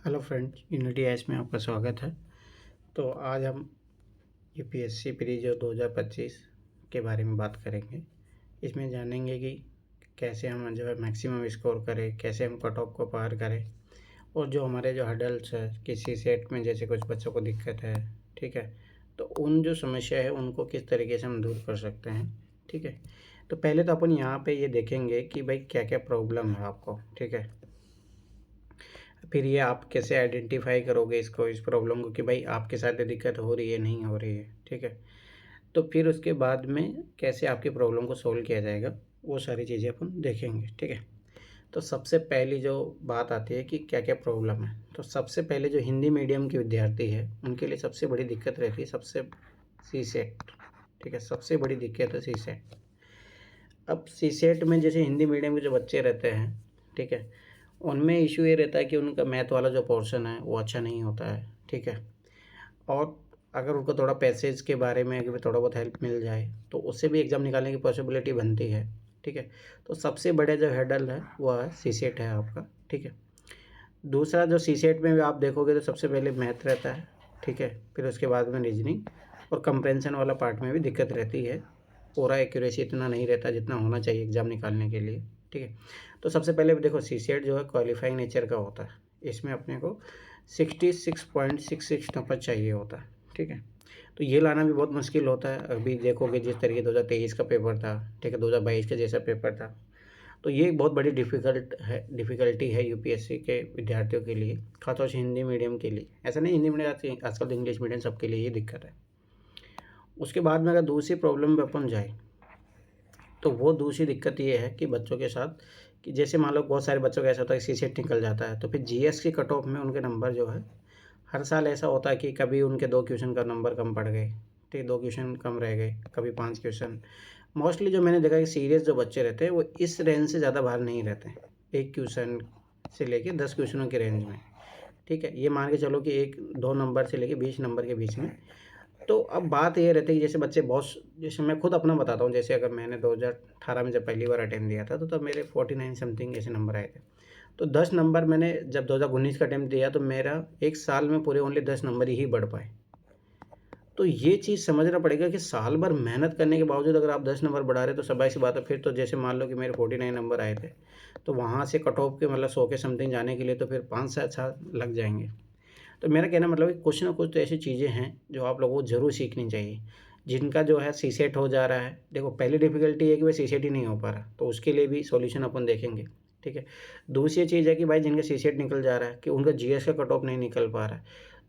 Hello friends, unity H में आपका स्वागत है। तो आज हम यूपीएससी प्री जो 2025 के बारे में बात करेंगे। इसमें जानेंगे कि कैसे हम जो है मैक्सिमम स्कोर करें, कैसे हम कट ऑफ को पार करें, और जो हमारे जो हर्डल्स है किसी सेट में जैसे कुछ बच्चों को दिक्कत है, ठीक है, तो उन जो समस्या है उनको किस तरीके से हम दूर कर सकते हैं। ठीक है, तो पहले तो अपन यहाँ पे ये देखेंगे कि भाई क्या क्या प्रॉब्लम है आपको। ठीक है, फिर ये आप कैसे आइडेंटिफाई करोगे इसको, इस प्रॉब्लम को, कि भाई आपके साथ ये दिक्कत हो रही है नहीं हो रही है। ठीक है, तो फिर उसके बाद में कैसे आपकी प्रॉब्लम को सोल्व किया जाएगा, वो सारी चीज़ें अपन देखेंगे। ठीक है, तो सबसे पहली जो बात आती है कि क्या क्या प्रॉब्लम है, तो सबसे पहले जो हिंदी मीडियम के विद्यार्थी है उनके लिए सबसे बड़ी दिक्कत रहती है सबसे सी सेट। ठीक है, सबसे बड़ी दिक्कत है सी सेट। अब सी सेट में जैसे हिंदी मीडियम के जो बच्चे रहते हैं, ठीक है, उनमें इशू ये रहता है कि उनका मैथ वाला जो पोर्शन है वो अच्छा नहीं होता है। ठीक है, और अगर उनको थोड़ा पैसेज के बारे में अगर थोड़ा बहुत हेल्प मिल जाए तो उससे भी एग्ज़ाम निकालने की पॉसिबिलिटी बनती है। ठीक है, तो सबसे बड़ा जो हेडल है वो है सी सेट है आपका। ठीक है, दूसरा जो सी सेट में भी आप देखोगे तो सबसे पहले मैथ रहता है। ठीक है, फिर उसके बाद में रीजनिंग और कंप्रेंशन वाला पार्ट में भी दिक्कत रहती है। पूरा एक्यूरेसी इतना नहीं रहता जितना होना चाहिए एग्ज़ाम निकालने के लिए। ठीक है, तो सबसे पहले देखो सी सेट जो है क्वालिफाइंग नेचर का होता है। इसमें अपने को 66.66 नंबर चाहिए होता है। ठीक है, तो ये लाना भी बहुत मुश्किल होता है। अभी देखोगे जिस तरीके 2023 का पेपर था, ठीक है, 2022 का जैसा पेपर था, तो ये एक बहुत बड़ी डिफ़िकल्टी है यूपीएससी के विद्यार्थियों के लिए, खासतौर से हिंदी मीडियम के लिए। ऐसा नहीं हिंदी मीडियम, आजकल तो इंग्लिश मीडियम सबके लिए ये दिक्कत है। उसके बाद में अगर दूसरी प्रॉब्लम पे अपन जाए तो वो दूसरी दिक्कत ये है कि बच्चों के साथ कि जैसे मान लो बहुत सारे बच्चों का ऐसा होता है कि सी सेट निकल जाता है तो फिर जीएस की कट ऑफ में उनके नंबर जो है हर साल ऐसा होता है कि कभी उनके 2 क्वेश्चन का नंबर कम पड़ गए, ठीक, 2 क्वेश्चन कम रह गए, कभी 5 क्वेश्चन। मोस्टली जो मैंने देखा कि सीरियस जो बच्चे रहते हैं वो इस रेंज से ज़्यादा बाहर नहीं रहते हैं, 1 क्वेश्चन से लेके 10 क्वेश्चनों के रेंज में। ठीक है, ये मान के चलो कि 1-2 नंबर से लेके 20 नंबर के बीच में। तो अब बात ये रहती है कि जैसे बच्चे बहुत, जैसे मैं खुद अपना बताता हूँ, जैसे अगर मैंने 2018 में जब पहली बार अटेम्प्ट दिया था तो तब मेरे 49 समथिंग ऐसे नंबर आए थे। तो 10 नंबर मैंने जब 2019 का अटेम्प्ट दिया तो मेरा 1 साल में पूरे ओनली 10 नंबर ही बढ़ पाए। तो ये चीज़ समझना पड़ेगा कि साल भर मेहनत करने के बावजूद अगर आप 10 नंबर बढ़ा रहे हैं तो स्वाभाविक सी बात है। फिर तो जैसे मान लो कि मेरे 49 नंबर आए थे, तो वहाँ से कट ऑफ के मतलब 100 के समथिंग जाने के लिए तो फिर 5 से 7 साल लग जाएँगे। तो मेरा कहना मतलब है कुछ ना कुछ तो ऐसी चीज़ें हैं जो आप लोगों को ज़रूर सीखनी चाहिए। जिनका जो है सी सेट हो जा रहा है, देखो पहली डिफ़िकल्टी है कि भाई सी सेट ही नहीं हो पा रहा, तो उसके लिए भी सॉल्यूशन अपन देखेंगे। ठीक है, दूसरी चीज़ है कि भाई जिनका सी सेट निकल जा रहा है कि उनका जीएस का कट ऑफ नहीं निकल पा रहा है,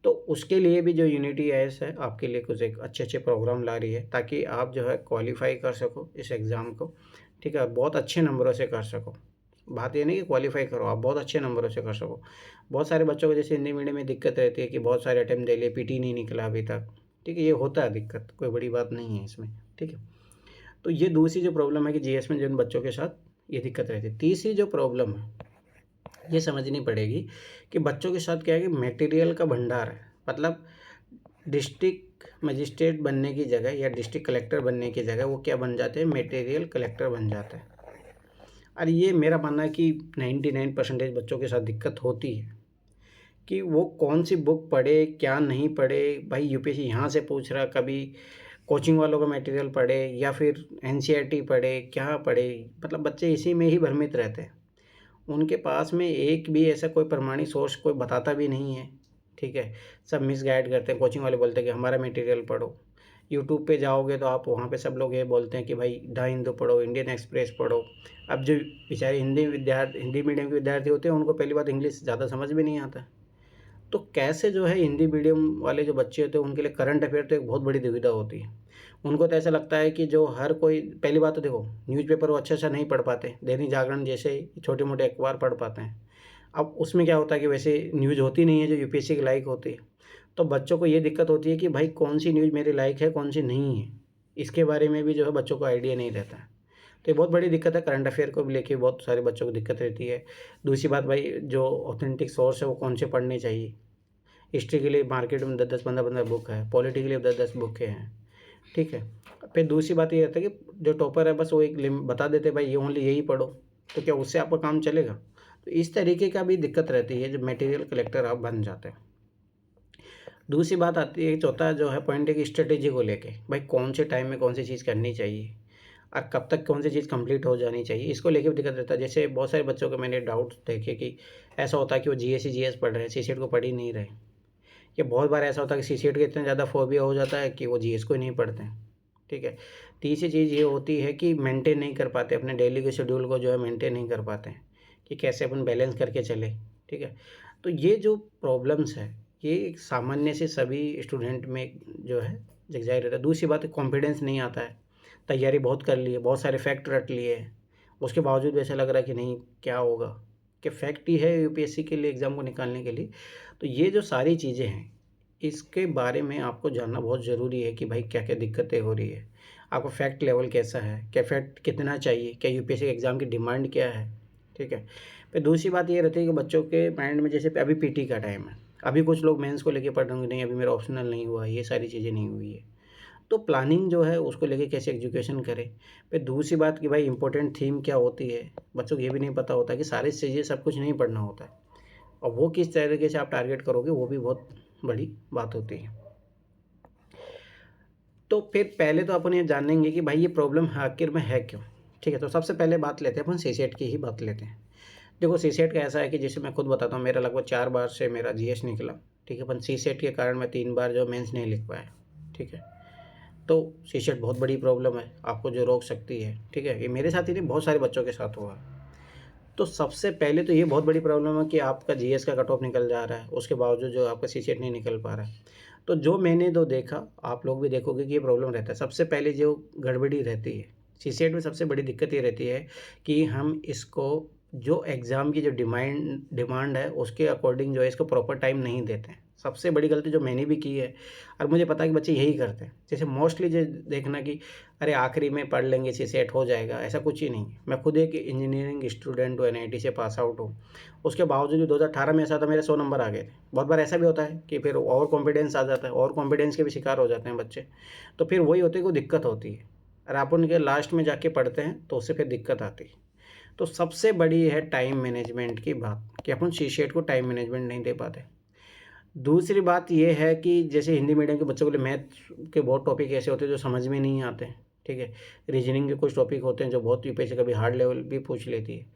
तो उसके लिए भी जो यूनिटी एस है आपके लिए कुछ एक अच्छे-अच्छे प्रोग्राम ला रही है ताकि आप जो है क्वालीफ़ाई कर सको इस एग्ज़ाम को। ठीक है, बहुत अच्छे नंबरों से कर सको। बात ये नहीं कि क्वालीफ़ाई करो, आप बहुत अच्छे नंबरों से कर सको। बहुत सारे बच्चों को जैसे हिंदी मीडियम में दिक्कत रहती है कि बहुत सारे अटेम्प्ट दे लिए, पीटी नहीं निकला अभी तक। ठीक है, ये होता है दिक्कत, कोई बड़ी बात नहीं है इसमें। ठीक है, तो ये दूसरी जो प्रॉब्लम है कि जीएस में जिन बच्चों के साथ ये दिक्कत रहती है। तीसरी जो प्रॉब्लम है, ये समझनी पड़ेगी कि बच्चों के साथ क्या है कि मटेरियल का भंडार है। मतलब डिस्ट्रिक्ट मजिस्ट्रेट बनने की जगह या डिस्ट्रिक्ट कलेक्टर बनने की जगह वो क्या बन जाते हैं, मटेरियल कलेक्टर बन जाते हैं। और ये मेरा मानना है कि 99% बच्चों के साथ दिक्कत होती है कि वो कौन सी बुक पढ़े, क्या नहीं पढ़े। भाई यूपीएससी यहाँ से पूछ रहा, कभी कोचिंग वालों का मटेरियल पढ़े या फिर एनसीईआरटी पढ़े, क्या पढ़े, मतलब बच्चे इसी में ही भ्रमित रहते हैं। उनके पास में एक भी ऐसा कोई प्रमाणिक सोर्स कोई बताता भी नहीं है। ठीक है, सब मिसगाइड करते हैं। कोचिंग वाले बोलते हैं कि हमारा मटेरियल पढ़ो, यूट्यूब पे जाओगे तो आप वहाँ पे सब लोग ये बोलते हैं कि भाई द हिंदू पढ़ो, इंडियन एक्सप्रेस पढ़ो। अब जो बेचारे हिंदी मीडियम के विद्यार्थी होते हैं उनको पहली बात इंग्लिश ज़्यादा समझ भी नहीं आता। तो कैसे जो है हिंदी मीडियम वाले जो बच्चे होते हैं उनके लिए करंट अफेयर तो एक बहुत बड़ी दुविधा होती है। उनको तो ऐसा लगता है कि जो हर कोई, पहली बात तो देखो न्यूज़पेपर वो अच्छा नहीं पढ़ पाते, दैनिक जागरण जैसे छोटे मोटे अखबार पढ़ पाते हैं। अब उसमें क्या होता है कि वैसे न्यूज़ होती नहीं है जो यूपीएससी के लायक होती है। तो बच्चों को ये दिक्कत होती है कि भाई कौन सी न्यूज़ मेरे लायक है, कौन सी नहीं है, इसके बारे में भी जो है बच्चों को आइडिया नहीं रहता है। तो ये बहुत बड़ी दिक्कत है, करंट अफेयर को भी लेके बहुत सारे बच्चों को दिक्कत रहती है। दूसरी बात, भाई जो ऑथेंटिक सोर्स है वो कौन से पढ़ने चाहिए। हिस्ट्री के लिए मार्केट में 10-10, 15-15 बुक है, पॉलिटी के लिए 10-10 बुकें हैं। ठीक है, फिर दूसरी बात ये रहता है कि जो टॉपर है बस वो एक बता देते हैं भाई ये ओनली यही पढ़ो, तो क्या उससे आपका काम चलेगा। तो इस तरीके का भी दिक्कत रहती है जब मटेरियल कलेक्टर आप बन जाते हैं। दूसरी बात आती है, चौथा जो है पॉइंट है कि स्ट्रेटेजी को लेके, भाई कौन से टाइम में कौन सी चीज़ करनी चाहिए और कब तक कौन सी चीज़ कंप्लीट हो जानी चाहिए, इसको लेके भी दिक्कत रहता है। जैसे बहुत सारे बच्चों के मैंने डाउट देखे कि ऐसा होता है कि वो जीएससी जीएस पढ़ रहे हैं, सीसेट को पढ़ ही नहीं रहे। या बहुत बार ऐसा होता है कि सीसेट का इतना ज़्यादा फोबिया हो जाता है कि वो जीएस को ही नहीं पढ़ते हैं। ठीक है। तीसरी चीज़ ये होती है कि मेंटेन नहीं कर पाते अपने डेली के शेड्यूल को, जो है मेंटेन नहीं कर पाते हैं कि कैसे अपन बैलेंस करके चले। ठीक है। तो ये जो प्रॉब्लम्स है ये एक सामान्य से सभी स्टूडेंट में जो है जगजाहिर रहता है। दूसरी बात है कॉन्फिडेंस नहीं आता है, तैयारी बहुत कर ली है, बहुत सारे फैक्ट रट लिए हैं, उसके बावजूद भी ऐसा लग रहा है कि नहीं क्या होगा, कि फैक्ट ही है यूपीएससी के लिए एग्ज़ाम को निकालने के लिए। तो ये जो सारी चीज़ें हैं इसके बारे में आपको जानना बहुत ज़रूरी है कि भाई क्या क्या दिक्कतें हो रही है, आपका फैक्ट लेवल कैसा है, क्या फैक्ट कितना चाहिए, क्या यूपीएससी एग्ज़ाम की डिमांड क्या है। ठीक है। फिर दूसरी बात ये रहती है कि बच्चों के माइंड में जैसे अभी पीटी का टाइम है, अभी कुछ लोग मेंस को लेके पढ़ रहे होंगे, नहीं अभी मेरा ऑप्शनल नहीं हुआ, ये सारी चीज़ें नहीं हुई है। तो प्लानिंग जो है उसको लेके कैसे एजुकेशन करें। फिर दूसरी बात कि भाई इंपॉर्टेंट थीम क्या होती है, बच्चों को ये भी नहीं पता होता कि सारी चीज़ें सब कुछ नहीं पढ़ना होता है, और वो किस तरीके से आप टारगेट करोगे वो भी बहुत बड़ी बात होती है। तो फिर पहले तो अपन ये जानेंगे कि भाई ये प्रॉब्लम आखिर में है क्यों। ठीक है। तो सबसे पहले बात लेते हैं अपन सीसेट की ही बात लेते हैं। देखो सीसेट का ऐसा है कि जैसे मैं खुद बताता हूँ, मेरा लगभग 4 बार से मेरा जीएस निकला। ठीक है। पर सीसेट के कारण मैं 3 बार जो मेंस नहीं लिख पाया। ठीक है। तो सीसेट बहुत बड़ी प्रॉब्लम है, आपको जो रोक सकती है। ठीक है। ये मेरे साथ ही नहीं, बहुत सारे बच्चों के साथ हुआ। तो सबसे पहले तो ये बहुत बड़ी प्रॉब्लम है कि आपका जीएस का कट ऑफ निकल जा रहा है, उसके बावजूद जो आपका सीसेट नहीं निकल पा रहा है। तो जो मैंने तो देखा, आप लोग भी देखोगे कि ये प्रॉब्लम रहता है। सबसे पहले जो गड़बड़ी रहती है सीसेट में, सबसे बड़ी दिक्कत ये रहती है कि हम इसको जो एग्ज़ाम की जो डिमांड है उसके अकॉर्डिंग जो है इसको प्रॉपर टाइम नहीं देते हैं। सबसे बड़ी गलती जो मैंने भी की है और मुझे पता है कि बच्चे यही करते हैं। जैसे मोस्टली जो देखना कि अरे आखिरी में पढ़ लेंगे सीसेट हो जाएगा, ऐसा कुछ ही नहीं है। मैं खुद एक इंजीनियरिंग स्टूडेंट हूँ, एनआईटी से पास आउट हूँ। उसके बावजूद भी 2018 में ऐसा था मेरे 100 नंबर आ गए थे। बहुत बार ऐसा भी होता है कि फिर ओवर कॉन्फिडेंस आ जाता है, ओवर कॉन्फिडेंस के भी शिकार हो जाते हैं बच्चे। तो फिर वही होती है कि दिक्कत होती है, और आप उनके लास्ट में जाके पढ़ते हैं तो उससे फिर दिक्कत आती है। तो सबसे बड़ी है टाइम मैनेजमेंट की बात, कि अपन सीसेट को टाइम मैनेजमेंट नहीं दे पाते। दूसरी बात ये है कि जैसे हिंदी मीडियम के बच्चों के लिए मैथ के बहुत टॉपिक ऐसे होते हैं जो समझ में नहीं आते। ठीक है। रीजनिंग के कुछ टॉपिक होते हैं जो बहुत यूपीएससी कभी हार्ड लेवल भी पूछ लेती है।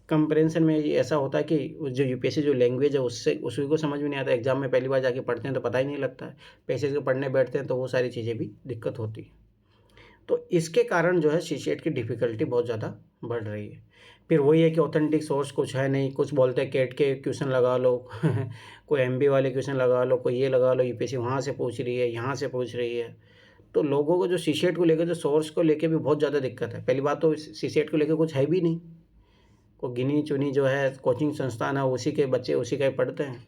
कंपैरिजन में ये ऐसा होता है कि जो यूपीएससी जो लैंग्वेज है उससे उसी को समझ में नहीं आता, एग्जाम में पहली बार जाके पढ़ते हैं तो पता ही नहीं लगता है, पैसे से पढ़ने बैठते हैं तो वो सारी चीज़ें भी दिक्कत होती है। तो इसके कारण जो है सीसेट की डिफ़िकल्टी बहुत ज़्यादा बढ़ रही है। फिर वही है कि ऑथेंटिक सोर्स कुछ है नहीं, कुछ बोलते हैं कैट के क्वेश्चन लगा लो कोई एमबी वाले क्वेश्चन लगा लो, कोई ये लगा लो, यूपीएससी वहाँ से पूछ रही है, यहाँ से पूछ रही है। तो लोगों को जो सीसेट को लेकर, जो सोर्स को लेके भी बहुत ज़्यादा दिक्कत है। पहली बात तो सीसेट को लेकर कुछ है भी नहीं, कोई गिनी-चुनी जो है कोचिंग संस्थान है उसी के बच्चे उसी का ही पढ़ते हैं।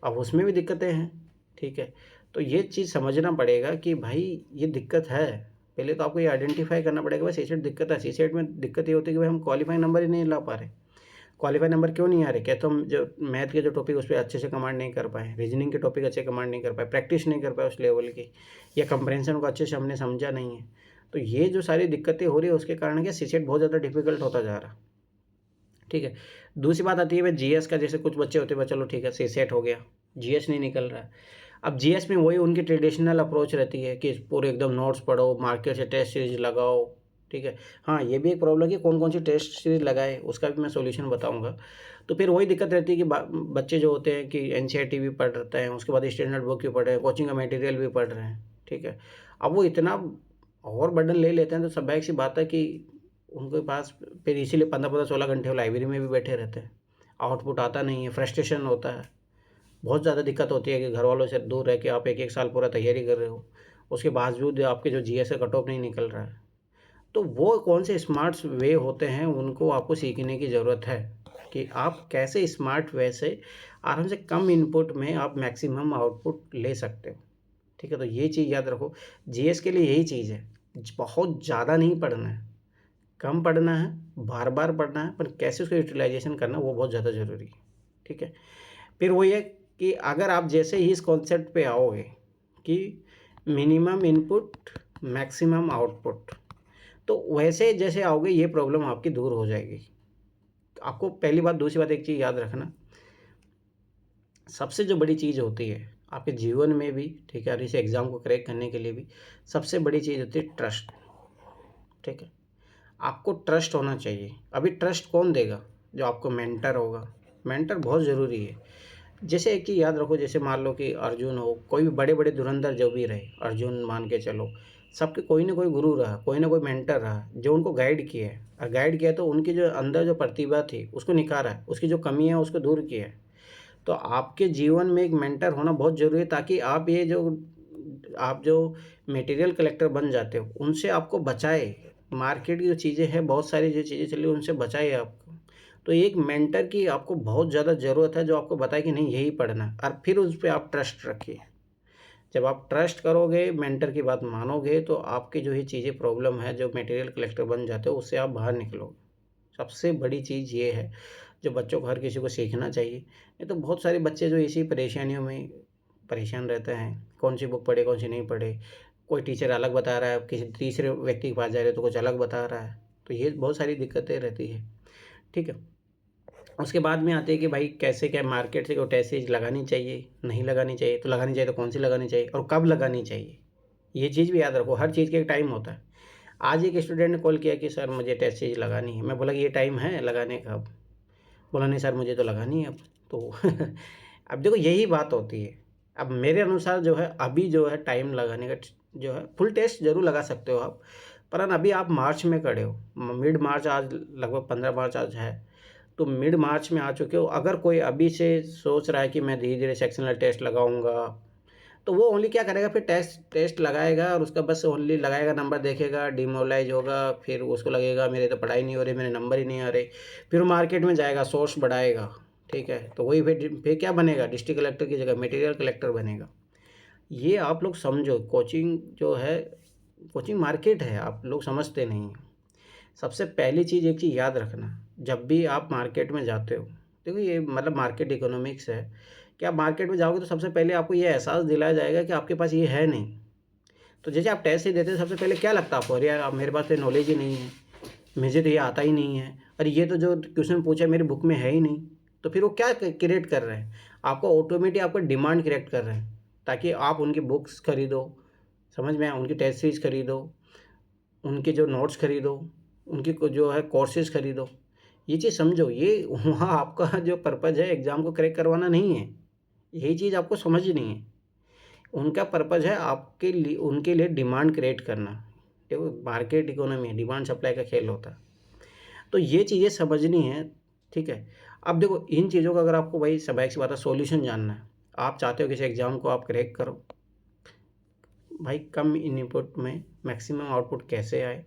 अब उसमें भी दिक्कतें हैं। ठीक है। तो ये चीज़ समझना पड़ेगा कि भाई ये दिक्कत है। पहले तो आपको ये आइडेंटिफ़ाई करना पड़ेगा भाई सीसेट दिक्कत है। सीसेट में दिक्कत ये होती है कि भाई हम क्वालीफाइंग नंबर ही नहीं ला पा रहे। क्वालीफाई नंबर क्यों नहीं आ रहे? क्या तो हम जो मैथ के जो टॉपिक उस पे अच्छे से कमांड नहीं कर पाए, रीजनिंग के टॉपिक अच्छे कमांड नहीं कर पाए, प्रैक्टिस नहीं कर पाए उस लेवल की, या कंप्रेhension को अच्छे से हमने समझा नहीं है। तो ये जो सारी दिक्कतें हो रही है उसके कारण क्या सीसेट बहुत ज़्यादा डिफ़िकल्ट होता जा रहा है। ठीक है। दूसरी बात आती है भाई जीएस का, जैसे कुछ बच्चे होते हैं भाई चलो ठीक है सीसेट हो गया, जीएस नहीं निकल रहा है। अब जीएस में वही उनकी ट्रेडिशनल अप्रोच रहती है कि पूरे एकदम नोट्स पढ़ो, मार्केट से टेस्ट सीरीज लगाओ। ठीक है। हाँ, ये भी एक प्रॉब्लम है कि कौन-कौन सी टेस्ट सीरीज लगाएँ, उसका भी मैं सॉल्यूशन बताऊँगा। तो फिर वही दिक्कत रहती है कि बच्चे जो होते हैं कि एनसीईआरटी भी पढ़ रहे हैं, उसके बाद स्टैंडर्ड बुक भी पढ़ रहे हैं, कोचिंग का मटेरियल भी पढ़ रहे हैं। ठीक है। अब वो इतना और बर्डन ले लेते हैं तो स्वाभाविक सी बात है कि उनके पास फिर इसीलिए 15-15, 16 घंटे वो लाइब्रेरी में भी बैठे रहते हैं। आउटपुट आता नहीं है, फ्रस्ट्रेशन होता है। बहुत ज़्यादा दिक्कत होती है कि घरवालों से दूर रह के आप 1-1 साल पूरा तैयारी कर रहे हो, उसके बावजूद आपके जो जीएस का कट ऑफ नहीं निकल रहा है। तो वो कौन से स्मार्ट वे होते हैं उनको आपको सीखने की ज़रूरत है, कि आप कैसे स्मार्ट वे से आराम से कम इनपुट में आप मैक्सिमम आउटपुट ले सकते हो। ठीक है। तो ये चीज़ याद रखो, जीएस के लिए यही चीज़ है, बहुत ज़्यादा नहीं पढ़ना है, कम पढ़ना है, बार-बार पढ़ना है, पर कैसे उसको यूटिलाइज़ेशन करना है वो बहुत ज़्यादा ज़रूरी है। ठीक है। फिर वही है कि अगर आप जैसे ही इस कॉन्सेप्ट पे आओगे कि मिनिमम इनपुट मैक्सिमम आउटपुट, तो वैसे जैसे आओगे ये प्रॉब्लम आपकी दूर हो जाएगी। आपको पहली बात, दूसरी बात एक चीज़ याद रखना, सबसे जो बड़ी चीज़ होती है आपके जीवन में भी, ठीक है, और इस एग्ज़ाम को क्रैक करने के लिए भी सबसे बड़ी चीज़ होती है ट्रस्ट, ठीक है। आपको ट्रस्ट होना चाहिए। अभी ट्रस्ट कौन देगा? जो आपको मेंटर होगा। मेंटर बहुत ज़रूरी है। जैसे एक चीज़ याद रखो, जैसे मान लो कि अर्जुन हो, कोई भी बड़े-बड़े धुरंधर जो भी रहे, अर्जुन मान के चलो, सबके कोई ना कोई गुरु रहा, कोई ना कोई मेंटर रहा, जो उनको गाइड किया है, और गाइड किया तो उनकी जो अंदर जो प्रतिभा थी, उसको निखारा है, उसकी जो कमी है, उसको दूर किया है। तो आपके जीवन में एक मेंटर होना बहुत ज़रूरी है, ताकि आप जो मटेरियल कलेक्टर बन जाते हो, उनसे आपको बचाए। मार्केट की जो चीज़ें हैं, बहुत सारी जो चीज़ें चल रही हैं, उनसे बचाए आपको। तो एक मेंटर की आपको बहुत ज़्यादा ज़रूरत है, जो आपको बताए कि नहीं यही पढ़ना है, और फिर उस पे आप ट्रस्ट रखिए। जब आप ट्रस्ट करोगे, मेंटर की बात मानोगे, तो आपकी जो ये चीज़ें प्रॉब्लम है, जो मटेरियल कलेक्टर बन जाते हो, उससे आप बाहर निकलोगे। सबसे बड़ी चीज़ ये है, जो बच्चों को, हर किसी को सीखना चाहिए। नहीं तो बहुत सारे बच्चे जो इसी परेशानियों में परेशान रहते हैं, कौन सी बुक पढ़े, कौन सी नहीं पढ़े। कोई टीचर अलग बता रहा है, किसी तीसरे व्यक्ति के पास जा रहे हो तो कुछ अलग बता रहा है। तो ये बहुत सारी दिक्कतें रहती है, ठीक है। उसके बाद में आते हैं कि भाई कैसे क्या मार्केट से कोई टेस्ट सीरीज लगानी चाहिए, नहीं लगानी चाहिए, तो लगानी चाहिए तो कौन सी लगानी चाहिए और कब लगानी चाहिए। ये चीज़ भी याद रखो, हर चीज़ का एक टाइम होता है। आज एक स्टूडेंट ने कॉल किया कि सर मुझे टेस्ट सीरीज लगानी है। मैं बोला कि ये टाइम है लगाने का अब? बोला नहीं सर मुझे तो लगानी है अब। तो अब देखो यही बात होती है। अब मेरे अनुसार जो है, अभी जो है टाइम लगाने का जो है, फुल टेस्ट ज़रूर लगा सकते हो आप, पर अभी आप मार्च में खड़े हो, मिड मार्च, आज लगभग 15 मार्च आज है, तो मिड मार्च में आ चुके हो। अगर कोई अभी से सोच रहा है कि मैं धीरे-धीरे सेक्शनल टेस्ट लगाऊँगा, तो वो ओनली क्या करेगा, फिर टेस्ट टेस्ट लगाएगा और उसका बस ओनली लगाएगा, नंबर देखेगा, डिमोरलाइज़ होगा, फिर उसको लगेगा मेरे तो पढ़ाई नहीं हो रही, मेरे नंबर ही नहीं आ रहे। फिर मार्केट में जाएगा, सोर्स बढ़ाएगा, ठीक है। तो वही फिर क्या बनेगा, डिस्ट्रिक्ट कलेक्टर की जगह मटेरियल कलेक्टर बनेगा। ये आप लोग समझो, कोचिंग जो है, कोचिंग मार्केट है, आप लोग समझते नहीं हैं। सबसे पहली चीज़, एक चीज़ याद रखना, जब भी आप मार्केट में जाते हो, देखो ये मतलब मार्केट इकोनॉमिक्स है कि आप मार्केट में जाओगे तो सबसे पहले आपको ये एहसास दिलाया जाएगा कि आपके पास ये है नहीं। तो जैसे आप टेस्ट ही देते हो, सबसे पहले क्या लगता है आपको, अरे यार, अब मेरे पास तो नॉलेज ही नहीं है, मुझे तो ये आता ही नहीं है, अरे ये तो जो क्वेश्चन पूछा है मेरी बुक में है ही नहीं। तो फिर वो क्या क्रिएट कर रहे हैं, आपको ऑटोमेटिक आपका डिमांड क्रिएट कर रहे हैं, ताकि आप उनकी बुक्स खरीदो, समझ में आए, उनकी टेस्ट सीरीज खरीदो, उनके जो नोट्स खरीदो, उनकी जो है कोर्सेज़ खरीदो। ये चीज़ समझो, ये वहाँ आपका जो पर्पज़ है एग्ज़ाम को क्रैक करवाना नहीं है। यही चीज़ आपको समझनी है। उनका पर्पज़ है आपके लिए, उनके लिए डिमांड क्रिएट करना। देखो मार्केट इकोनॉमी है, डिमांड सप्लाई का खेल होता है। तो ये चीज़ें समझनी है, ठीक है। अब देखो इन चीज़ों का, अगर आपको भाई स्वाभाविक सी बात है सॉल्यूशन जानना है, आप चाहते हो किसी एग्ज़ाम को आप क्रैक करो, भाई कम इनपुट में मैक्सिमम आउटपुट कैसे आए।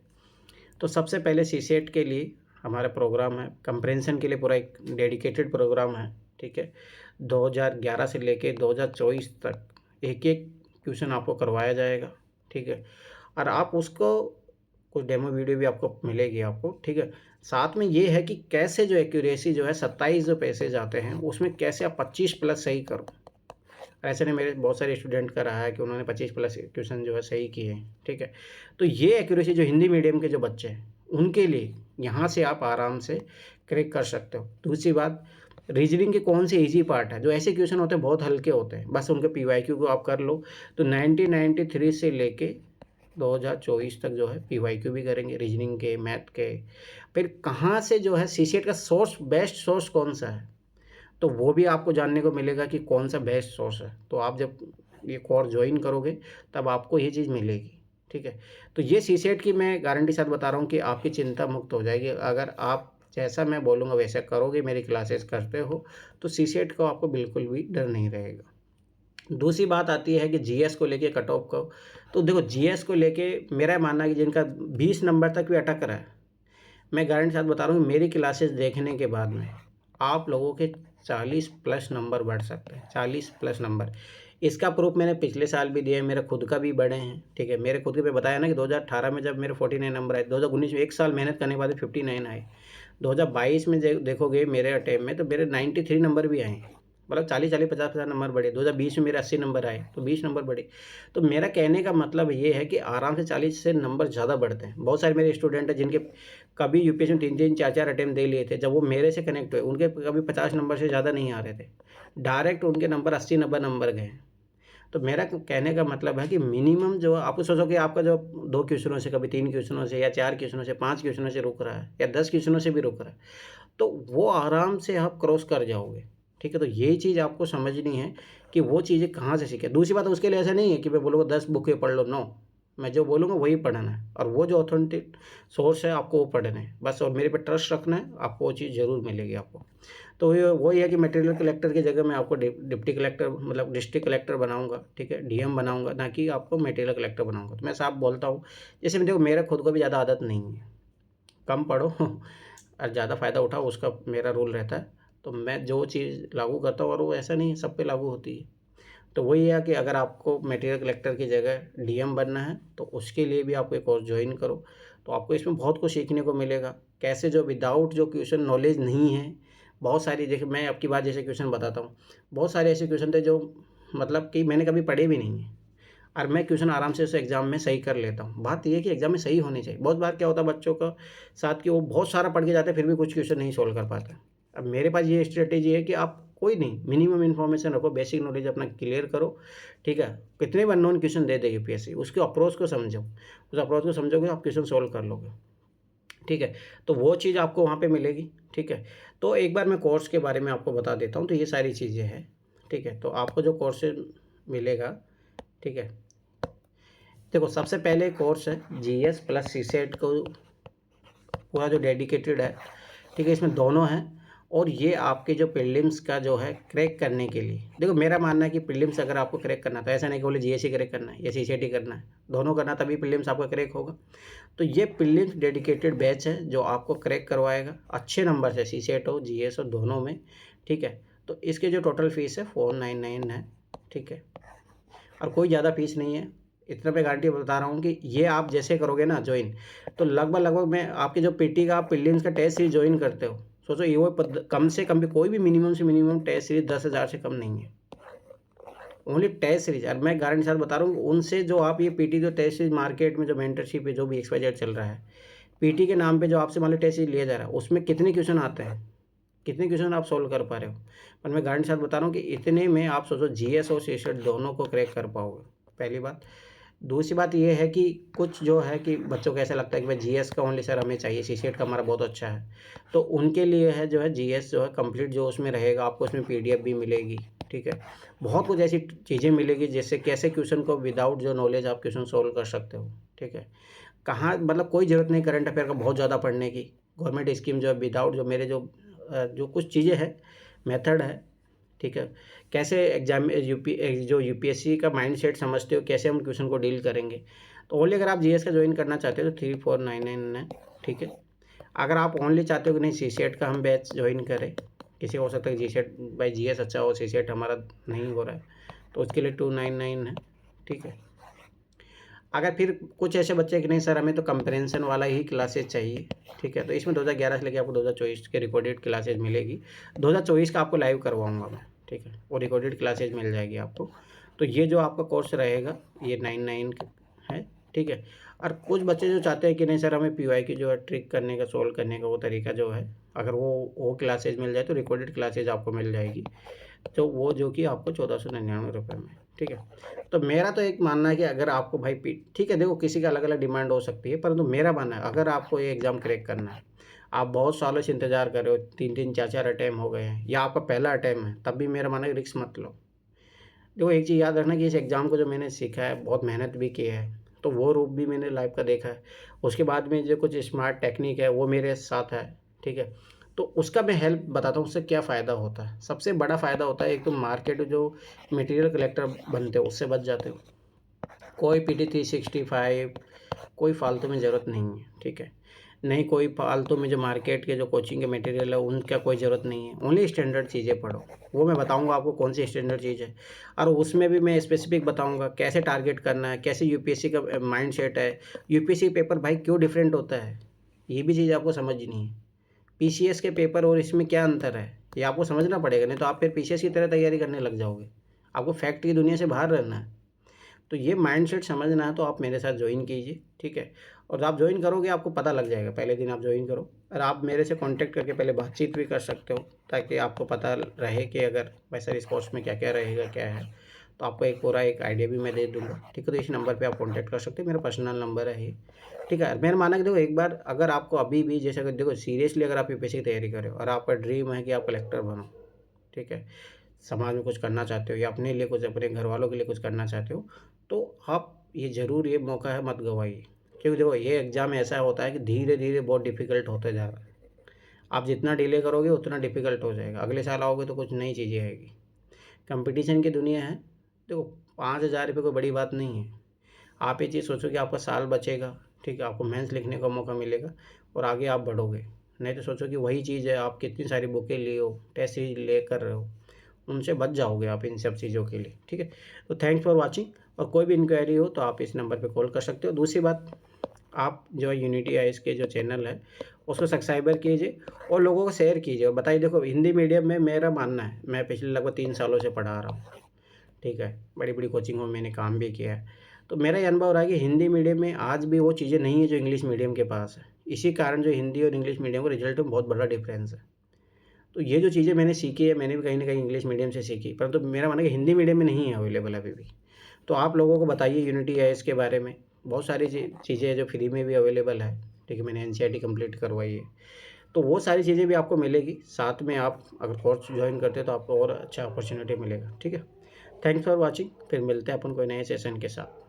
तो सबसे पहले सीसेट के लिए हमारा प्रोग्राम है, कंप्रेंशन के लिए पूरा एक डेडिकेटेड प्रोग्राम है, ठीक है। 2011 से लेके 2024 तक एक-एक क्वेश्चन आपको करवाया जाएगा, ठीक है। और आप उसको, कुछ डेमो वीडियो भी आपको मिलेगी आपको, ठीक है। साथ में ये है कि कैसे जो एक्यूरेसी जो है 27 जो पैसेज आते हैं, उसमें कैसे आप 25 प्लस सही करो। ऐसे नहीं, मेरे बहुत सारे स्टूडेंट का रहा है कि उन्होंने 25 प्लस क्वेश्चन जो है सही किए हैं, ठीक है। तो ये एक्यूरेसी जो हिंदी मीडियम के जो बच्चे हैं, उनके लिए यहाँ से आप आराम से क्रैक कर सकते हो। दूसरी बात, रीजनिंग के कौन से ईजी पार्ट है, जो ऐसे क्वेश्चन होते हैं बहुत हल्के होते हैं, बस उनके पीवाईक्यू को आप कर लो। तो 1993 से लेके 2024 तक जो है पीवाईक्यू भी करेंगे रीजनिंग के, मैथ के। फिर कहाँ से जो है सीसेट का सोर्स, बेस्ट सोर्स कौन सा है, तो वो भी आपको जानने को मिलेगा कि कौन सा बेस्ट सोर्स है। तो आप जब ये कोर्स ज्वाइन करोगे तब आपको ये चीज़ मिलेगी, ठीक है। तो ये सीसेट की मैं गारंटी साथ बता रहा हूँ कि आपकी चिंता मुक्त हो जाएगी, अगर आप जैसा मैं बोलूँगा वैसा करोगे, मेरी क्लासेस करते हो, तो सीसेट को आपको बिल्कुल भी डर नहीं रहेगा। दूसरी बात आती है कि जीएस को लेके कट ऑफ को, तो देखो जीएस को लेके मेरा मानना है कि जिनका 20 नंबर तक भी अटक रहा है, मैं गारंटी साथ बता रहा हूँ मेरी क्लासेस देखने के बाद में आप लोगों के 40 प्लस नंबर बढ़ सकते हैं, 40 प्लस नंबर। इसका प्रूफ मैंने पिछले साल भी दिया है, मेरे खुद का भी बढ़े हैं, ठीक है। मेरे खुद के, मैं बताया ना कि 2018 में जब मेरे 49 नंबर आए, 2019 में 1 साल मेहनत करने के बाद 59 आए, 2022 में देखोगे मेरे अटेम्प्ट में तो मेरे 93 नंबर भी आए हैं। मतलब 40-40, 50-50 नंबर बढ़े। 2020 में मेरे 80 नंबर आए, तो 20 नंबर बढ़े। तो मेरा कहने का मतलब ये है कि आराम से 40 से नंबर ज़्यादा बढ़ते हैं। बहुत सारे मेरे स्टूडेंट हैं जिनके कभी यूपीएससी में 3-3, 4-4 अटेम्प्ट दे लिए थे। जब वो मेरे से कनेक्ट हुए, उनके कभी 50 नंबर से ज़्यादा नहीं आ रहे थे। डायरेक्ट उनके नंबर 80-90 नंबर गए। तो मेरा कहने का मतलब है कि मिनिमम जो आप सोचो कि आपका जो 2 क्वेश्चनों से, कभी 3 क्वेश्चनों से या 4 क्वेश्चनों से, 5 क्वेश्चनों से रुक रहा है या 10 क्वेश्चनों से भी रुक रहा है, तो वो आराम से आप क्रॉस कर जाओगे। ठीक है? तो यही चीज़ आपको समझनी है कि वो चीज़ें कहाँ से सीखें। दूसरी बात, उसके लिए ऐसा नहीं है कि मैं बोलूँगा 10 बुकें पढ़ लो, नो। मैं जो बोलूँगा वही पढ़ना है, और वो जो ऑथेंटिक सोर्स है आपको वो पढ़ना है बस, और मेरे पे ट्रस्ट रखना है, आपको वो चीज़ ज़रूर मिलेगी आपको। तो ये वही है कि मटेरियल कलेक्टर की जगह मैं आपको डिप्टी कलेक्टर, मतलब डिस्ट्रिक्ट कलेक्टर बनाऊँगा, ठीक है? डीएम बनाऊँगा, ना कि आपको मटेरियल कलेक्टर बनाऊँगा। तो मैं साफ बोलता हूँ, जैसे देखो मेरा खुद को भी ज़्यादा आदत नहीं है, कम पढ़ो और ज़्यादा फ़ायदा उठाओ, उसका मेरा रूल रहता है। तो मैं जो चीज़ लागू करता हूँ, और वो ऐसा नहीं है सब पे लागू होती है। तो वही है कि अगर आपको मटेरियल कलेक्टर की जगह डीएम बनना है, तो उसके लिए भी आप एक कोर्स जॉइन करो। तो आपको इसमें बहुत कुछ सीखने को मिलेगा। कैसे जो विदाउट जो क्वेश्चन नॉलेज नहीं है, बहुत सारी, देखिए मैं आपकी बात जैसे क्वेश्चन बताता हूँ, बहुत सारे ऐसे क्वेश्चन थे जो मतलब कि मैंने कभी पढ़े भी नहीं हैं, और मैं क्वेश्चन आराम से उसे एग्ज़ाम में सही कर लेता हूँ। बात ये है कि एग्ज़ाम में सही होनी चाहिए। बहुत बार क्या होता है बच्चों का साथ कि वो बहुत सारा पढ़ के जाते हैं, फिर भी कुछ क्वेश्चन नहीं सॉल्व कर पाते। अब मेरे पास ये स्ट्रैटेजी है कि आप कोई नहीं, मिनिमम इन्फॉर्मेशन रखो, बेसिक नॉलेज अपना क्लियर करो, ठीक है? कितने भी अननोन क्वेश्चन दे दे यूपीएससी, उसके अप्रोच को समझो। उस अप्रोच को समझोगे, आप क्वेश्चन सॉल्व कर लोगे, ठीक है? तो वो चीज़ आपको वहाँ पे मिलेगी, ठीक है? तो एक बार मैं कोर्स के बारे में आपको बता देता हूँ, तो ये सारी चीज़ें हैं, ठीक है? तो आपको जो कोर्सेज़ मिलेगा, ठीक है? देखो सबसे पहले कोर्स है जीएस प्लस सीसेट को पूरा जो डेडिकेटेड है, ठीक है? इसमें दोनों हैं, और ये आपके जो प्रीलिम्स का जो है क्रैक करने के लिए, देखो मेरा मानना है कि प्रीलिम्स अगर आपको क्रैक करना, तो ऐसा नहीं कि बोले जीएस ही क्रैक करना है या सीसेट ही करना है, दोनों करना, तभी प्रीलिम्स आपका क्रैक होगा। तो ये प्रीलिम्स डेडिकेटेड बैच है जो आपको क्रैक करवाएगा अच्छे नंबर से, सीसेट हो जीएस हो दोनों में, ठीक है? तो इसके जो टोटल फीस है 499 है, ठीक है? और कोई ज़्यादा फीस नहीं है। इतना मैं गारंटी बता रहा हूँ कि ये आप जैसे करोगे ना ज्वाइन, तो लगभग मैं आपके जो पीटी का, आप प्रीलिम्स का टेस्ट सीरीज ज्वाइन करते हो, सोचो ये वो कम से कम भी कोई भी मिनिमम से मिनिमम टेस्ट सीरीज 10,000 से कम नहीं है। ओनली टेस्ट सीरीज, और मैं गारंटी साथ बता रहा हूँ उनसे, जो आप ये पीटी जो टेस्ट सीरीज मार्केट में जो मेंटरशिप है, जो भी XYZ चल रहा है, पीटी के नाम पे जो आपसे मान लो टेस्ट सीरीज लिया जा रहा है, उसमें कितने क्वेश्चन आते हैं, कितने क्वेश्चन आप सोल्व कर पा रहे हो? पर मैं गारंटी साथ बता रहा हूँ कि इतने में आप सोचो जीएस और सीसेट दोनों को क्रैक कर पाओगे, पहली बात। दूसरी बात ये है कि कुछ जो है कि बच्चों को ऐसा लगता है कि भाई जीएस का ओनली सर हमें चाहिए, सीसेट का हमारा बहुत अच्छा है, तो उनके लिए है जो है जीएस जो है कंप्लीट जो उसमें रहेगा, आपको उसमें पीडीएफ भी मिलेगी, ठीक है? बहुत कुछ ऐसी चीज़ें मिलेगी जैसे कैसे क्वेश्चन को विदाउट जो नॉलेज आप क्वेश्चन सोल्व कर सकते हो, ठीक है? कहाँ, मतलब कोई ज़रूरत नहीं करंट अफेयर का बहुत ज़्यादा पढ़ने की। गवर्नमेंट स्कीम जो है विदाउट जो मेरे जो कुछ चीज़ें हैं, मेथड है, ठीक है? कैसे एग्जाम जो यूपीएससी का माइंडसेट समझते हो, कैसे हम क्वेश्चन को डील करेंगे। तो ओनली अगर आप जीएस का ज्वाइन करना चाहते हो तो 3499 है, ठीक है? अगर आप ओनली चाहते हो कि नहीं सीसेट का हम बैच ज्वाइन करें, किसी को हो सकता है जीसेट बाई जीएस अच्छा हो, सीसेट हमारा नहीं हो रहा है, तो उसके लिए 299 है, ठीक है? अगर फिर कुछ ऐसे बच्चे कि नहीं सर हमें तो कंप्रेंशन वाला ही क्लासेज चाहिए, ठीक है? तो इसमें 2011 से लेकर आपको 2024 के रिकॉर्डेड क्लासेज मिलेगी। 2024 का आपको लाइव करवाऊँगा मैं, ठीक है? वो रिकॉर्डेड क्लासेज मिल जाएगी आपको। तो ये जो आपका कोर्स रहेगा ये 99 है, ठीक है? और कुछ बच्चे जो चाहते हैं कि नहीं सर हमें पीवाई की जो है ट्रिक करने का, सोल्व करने का वो तरीका जो है, अगर वो क्लासेज मिल जाए तो रिकॉर्डेड क्लासेज आपको मिल जाएगी। तो वो जो कि आपको 1499 रुपये में, ठीक है? तो मेरा तो एक मानना है कि अगर आपको भाई ठीक है, देखो किसी का अलग-अलग डिमांड हो सकती है, परंतु मेरा मानना है अगर आपको ये एग्ज़ाम क्रैक करना है, आप बहुत सालों से इंतज़ार कर रहे हो, 3-3 4-4 अटेम्प्ट हो गए हैं या आपका पहला अटेम्प्ट है, तब भी मेरा मानना है रिस्क मत लो। देखो एक चीज़ याद रखना कि इस एग्ज़ाम को जो मैंने सीखा है, बहुत मेहनत भी की है, तो वो रूप भी मैंने लाइव का देखा है। उसके बाद में जो कुछ स्मार्ट टेक्निक है वो मेरे साथ है, ठीक है? तो उसका मैं हेल्प बताता हूँ, उससे क्या फ़ायदा होता है। सबसे बड़ा फ़ायदा होता है, एक तो मार्केट जो मटेरियल कलेक्टर बनते हो उससे बच जाते हो। कोई पीटी 365 कोई फालतू में ज़रूरत नहीं है, ठीक है? नहीं कोई फालतू में जो मार्केट के जो कोचिंग के मटेरियल है उनका कोई ज़रूरत नहीं है, ओनली स्टैंडर्ड चीज़ें पढ़ो। वो मैं बताऊँगा आपको कौन सी स्टैंडर्ड चीज़ है, और उसमें भी मैं स्पेसिफिक बताऊँगा कैसे टारगेट करना है, कैसे यूपीएससी का माइंडसेट है। यूपीएससी पेपर भाई क्यों डिफरेंट होता है, ये भी चीज़ आपको समझनी है। पीसीएस के पेपर और इसमें क्या अंतर है? ये आपको समझना पड़ेगा, नहीं तो आप फिर पीसीएस की तरह तैयारी करने लग जाओगे। आपको फैक्ट की दुनिया से बाहर रहना है। तो ये माइंडसेट समझना है तो आप मेरे साथ ज्वाइन कीजिए, ठीक है? और आप ज्वाइन करोगे आपको पता लग जाएगा, पहले दिन आप ज्वाइन करो और आप मेरे से कांटेक्ट करके पहले बातचीत भी कर सकते हो, ताकि आपको पता रहे कि अगर भाई सर इस कोर्स में क्या-क्या रहेगा, क्या है, तो आपको एक पूरा एक आइडिया भी मैं दे दूँगा, ठीक है? तो इस नंबर पे आप कांटेक्ट कर सकते हो, मेरा पर्सनल नंबर है ये, ठीक है? मेरा मानना है कि देखो एक बार अगर आपको अभी भी जैसे अगर देखो सीरियसली अगर आप यूपीएससी की तैयारी कर रहे हो और आपका ड्रीम है कि आप कलेक्टर बनो, ठीक है? समाज में कुछ करना चाहते हो या अपने लिए कुछ अपने घरवालों के लिए कुछ करना चाहते हो, तो आप ये ज़रूर ये मौका है मत गँवाइए। क्योंकि देखो ये एग्ज़ाम ऐसा होता है कि धीरे-धीरे बहुत डिफ़िकल्ट होता जा रहा है। आप जितना डिले करोगे उतना डिफ़िकल्ट हो जाएगा। अगले साल आओगे तो कुछ नई चीज़ें आएगी। कॉम्पिटिशन की दुनिया है। देखो ₹5000 कोई बड़ी बात नहीं है। आप ये चीज़ सोचो कि आपका साल बचेगा, ठीक है? आपको मेंस लिखने का मौका मिलेगा और आगे आप बढ़ोगे। नहीं तो सोचो कि वही चीज़ है, आप कितनी सारी बुकें लिए हो, टेस्ट सीरीज़ ले कर रहे हो, उनसे बच जाओगे आप इन सब चीज़ों के लिए, ठीक है? तो थैंक्स फॉर वाचिंग और कोई भी इंक्वायरी हो तो आप इस नंबर पे कॉल कर सकते हो। दूसरी बात, आप जो है यूनिटी आईएएस के जो चैनल है, उसको सब्सक्राइबर कीजिए और लोगों को शेयर कीजिए और बताइए देखो हिंदी मीडियम में मेरा मानना है, मैं पिछले लगभग 3 सालों से पढ़ा रहा हूँ, ठीक है? बड़ी-बड़ी कोचिंगों में मैंने काम भी किया है। तो मेरा ये अनुभव रहा है कि हिंदी मीडियम में आज भी वो चीज़ें नहीं है जो इंग्लिश मीडियम के पास है। इसी कारण जो हिंदी और इंग्लिश मीडियम के रिज़ल्ट में बहुत बड़ा डिफ़रेंस है। तो ये जो चीज़ें मैंने सीखी है, मैंने भी कहीं न कहीं इंग्लिश मीडियम से सीखी, परंतु मेरा मानना है कि हिंदी मीडियम में नहीं है अवेलेबल अभी भी। तो आप लोगों को बताइए यूनिटी आईएएस के बारे में, बहुत सारी चीज़ें हैं जो फ्री में भी अवेलेबल है, ठीक है? मैंने एनसीईआरटी कंप्लीट करवाई है। तो वो सारी चीज़ें भी आपको मिलेगी, साथ में आप अगर कोर्स जॉइन करते हो तो आपको और अच्छा अपॉर्च्युनिटी मिलेगा, ठीक है? थैंक्स फॉर वॉचिंग, फिर मिलते हैं अपन कोई नए सेशन के साथ।